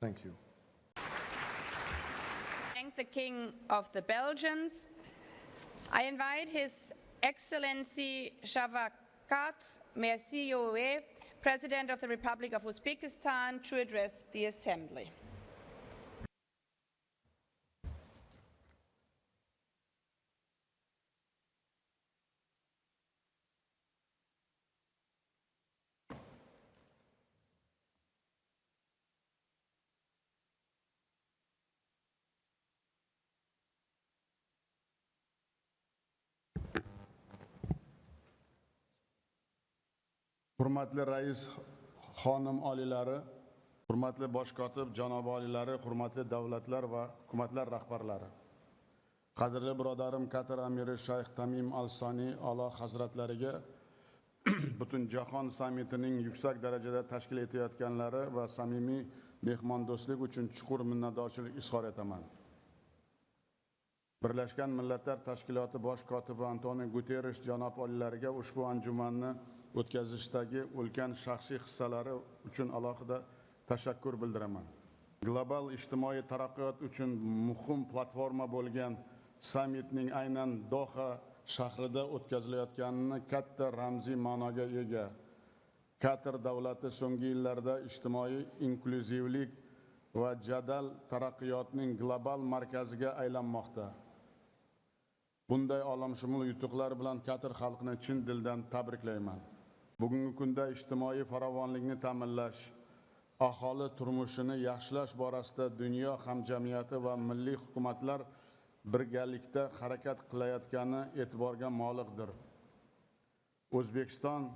Thank you. Thank the King of the Belgians. I invite His Excellency Shavkat Mirziyoyev, President of the Republic of Uzbekistan, to address the Assembly. Hurmatli rais xonim olilari, hurmatli bosh kotib janob olilari, hurmatli davlatlar va hukumatlar rahbarlari. Qadrli birodarim Katar amiri Shayx Tamim al-Sani A'lo hazratlariga butun jahon sammitining yuksak darajada tashkil etayotganlari va samimiy mehmondo'stlik uchun chuqur minnatdorchilik izhor etaman. Birlashgan Millatlar Tashkiloti bosh kotibi Antonio Guterres janob olilariga ushbu anjumanni o'tkazishdagi ulkan shaxsiy hissalari uchun alohida tashakkur bildiraman. Global ijtimoiy taraqqiyot uchun muhim platforma bo'lgan sammitning aynan Doha shahrida o'tkazilayotganini katta ramziy ma'noga ega. Katar davlati so'nggi yillarda ijtimoiy inkluzivlik va jadal taraqqiyotning global markaziga aylanmoqda. Bunday olamshumul yutuqlar bilan Katar xalqini chin dildan tabriklayman. Bugungi kunda ijtimoiy farovonlikni ta'minlash, aholi turmushini yaxshilash borasida dunyo hamjamiyati va milliy hukumatlar birgalikda harakat qilayotgani e'tiborga molikdir. O'zbekiston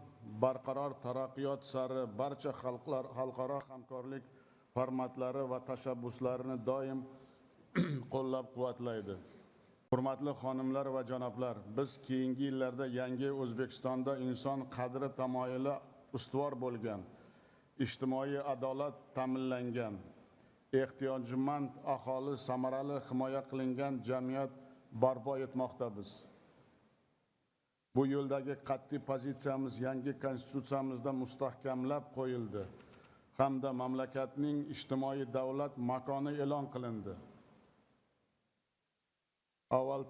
barqaror taraqqiyot sari barcha xalqaro hamkorlik formatlari va tashabbuslarini doim qo'llab-quvvatlaydi. Hurmatli xonimlar va janoblar, biz keyingi yillarda yangi O'zbekistonda inson qadri tamoyili ustuvor bo'lgan, ijtimoiy adolat ta'minlangan, ehtiyojmand aholi samarali himoya qilingan jamiyat barpo etmoqdamiz. Bu yo'ldagi qat'iy pozitsiyamiz yangi konstitutsiyamizda mustahkamlab qo'yildi hamda mamlakatning ijtimoiy davlat makoni e'lon qilindi. Avval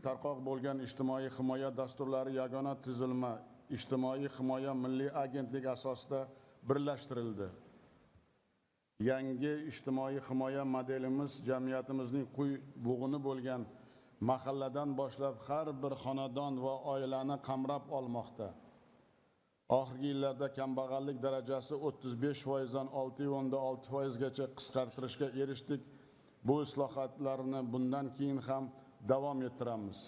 tarqoq bo'lgan ijtimoiy himoya dasturlari yagona tuzilma ijtimoiy himoya milliy agentlik asosida birlashtirildi. Yangi ijtimoiy himoya modelimiz jamiyatimizning quy bug'uni bo'lgan mahalladan boshlab har bir xonadon va oilani qamrab olmoqda. Oxirgi yillarda kambag'allik darajasi 35% dan 6.6% gacha qisqartirishga erishdik. Bu islohotlarni bundan keyin ham davom ettiramiz.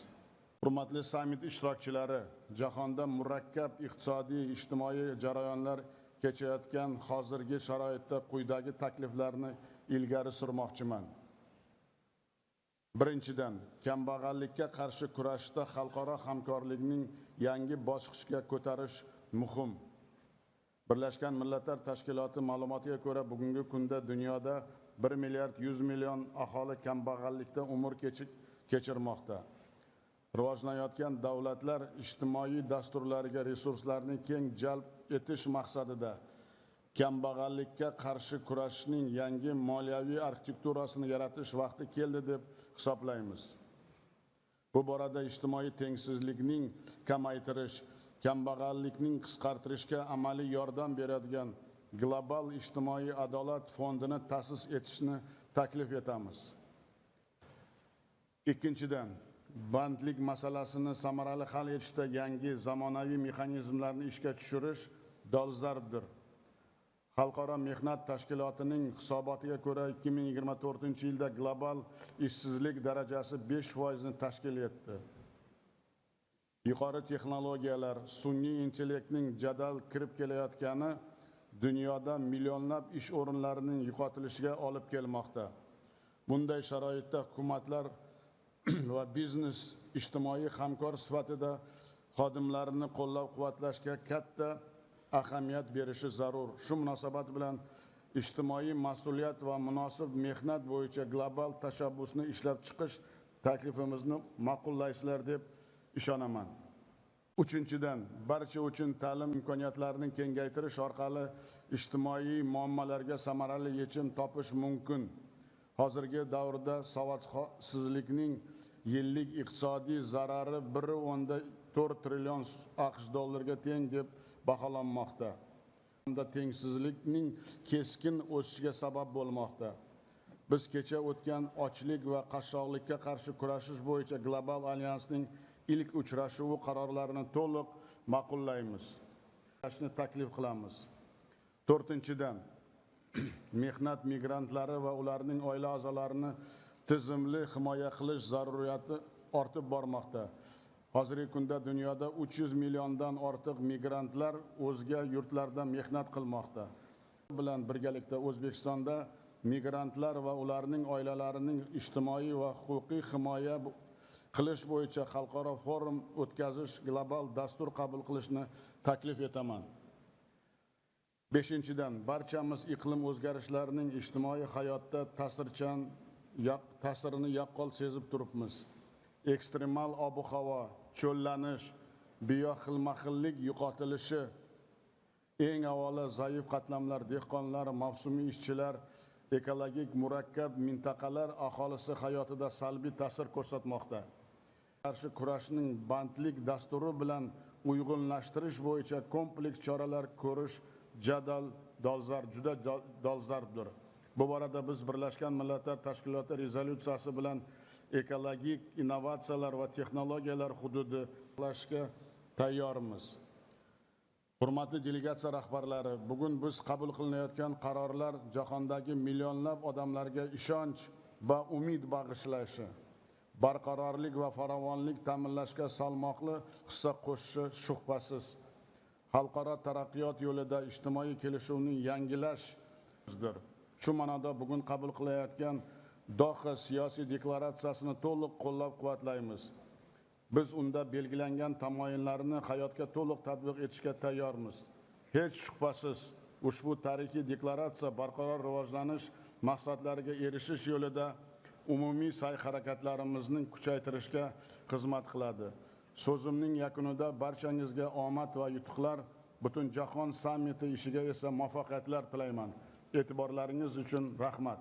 Hurmatli sammit ishtirokchilari, jahonda murakkab iqtisodiy ijtimoiy jarayonlar kechayotgan hozirgi sharoitda quyidagi takliflarni ilgari surmoqchiman. Birinchidan, kambag'allikka qarshi kurashda xalqaro hamkorlikning yangi bosqichga ko'tarish muhim. Birlashgan Millatlar Tashkiloti ma'lumotiga ko'ra, bugungi kunda dunyoda 1 milliard 100 million aholi kambag'allikda umr kechirmoqda. Rivojlanayotgan davlatlar ijtimoiy dasturlariga resurslarni keng jalb etish maqsadida kambag'allikka qarshi kurashning yangi moliyaviy arxitekturasini yaratish vaqti keldi deb hisoblaymiz. Bu borada ijtimoiy tengsizlikning kamaytirish, kambag'allikning qisqartirishga amaliy yordam beradigan global ijtimoiy adolat fondini ta'sis etishni taklif etamiz. Ikkinchidan, bandlik masalasini samarali hal etishda yangi zamonaviy mexanizmlarni ishga tushirish dolzarbdir. Xalqaro mehnat tashkilotining hisobotiga ko'ra 2024-yilda global ishsizlik darajasi 5% ni tashkil etdi. Yuqori texnologiyalar, sun'iy intellektning jadal kirib kelayotgani dunyoda millionlab ish o'rinlarining yo'qotilishiga olib kelmoqda. Bunday sharoitda hukumatlar va biznes ijtimoiy hamkor sifatida xodimlarini qo'llab-quvvatlashga katta ahamiyat berishi zarur. Shu munosabat bilan ijtimoiy mas'uliyat va munosib mehnat bo'yicha global tashabbusni ishlab chiqish taklifimizni ma'qullaysizlar deb ishonaman. Uchinchidan, barcha uchun ta'lim imkoniyatlarini kengaytirish orqali ijtimoiy muammolarga samarali yechim topish mumkin. Hozirgi davrda savodsizlikning yillik iqtisodiy zarari 1.4 trillion AQSh dollariga teng deb baholanmoqda. Bunda tengsizlikning keskin o'sishiga sabab bo'lmoqda. Biz kecha o'tgan ochlik va qashshoqlikka qarshi kurashish bo'yicha global alyansning ilk uchrashuvi qarorlarini to'liq ma'qullaymiz. Taklif qilamiz. To'rtinchidan, mehnat migrantlari va ularning oila a'zolarini tizimli himoya qilish zaruriyati ortib bormoqda. Hozirgi kunda dunyoda 300 milliondan ortiq migrantlar o'zga yurtlarda mehnat qilmoqda. Bilan birgalikda O'zbekistonda migrantlar va ularning oilalarining ijtimoiy va huquqiy himoya qilish bo'yicha xalqaro forum o'tkazish global dastur qabul qilishni taklif etaman. Beshinchidan, barchamiz iqlim o'zgarishlarining ijtimoiy hayotda ta'sirini yaqqol sezib turibmiz. Ekstremal ob-havo, cho'llanish, bioxilma-xillik yo'qotilishi, eng avvalo zaif qatlamlar, dehqonlar, mavsumiy ishchilar, ekologik murakkab mintaqalar aholisi hayotida salbiy ta'sir ko'rsatmoqda. Qarshi kurashning bandlik dasturi bilan uyg'unlashtirish bo'yicha kompleks choralar ko'rish juda dolzarbdir. Bu borada biz Birlashgan Millatlar Tashkiloti rezolyutsiyasi bilan ekologik innovatsiyalar va texnologiyalar hududi tanlashga tayyormiz. Hurmatli delegatsiya rahbarlari, bugun biz qabul qilinayotgan qarorlar jahondagi millionlab odamlarga ishonch va umid bag'ishlashi, barqarorlik va farovonlik ta'minlashga salmoqli hissa qo'shishi shubhasiz. Xalqaro taraqqiyot yo'lida ijtimoiy kelishuvni yangilashdir. Shu ma'noda bugun qabul qilayotgan Doha siyosiy deklaratsiyasini to'liq qo'llab-quvvatlaymiz. Biz unda belgilangan tamoyillarni hayotga to'liq tatbiq etishga tayyormiz. Hech shubhasiz, ushbu tarixiy deklaratsiya barqaror rivojlanish maqsadlariga erishish yo'lida umumiy sa'y-harakatlarimizni kuchaytirishga xizmat qiladi. So'zimning yakunida barchangizga omad va yutuqlar, butun jahon sammiti ishiga esa muvaffaqiyatlar tilayman. E'tiborlaringiz uchun rahmat.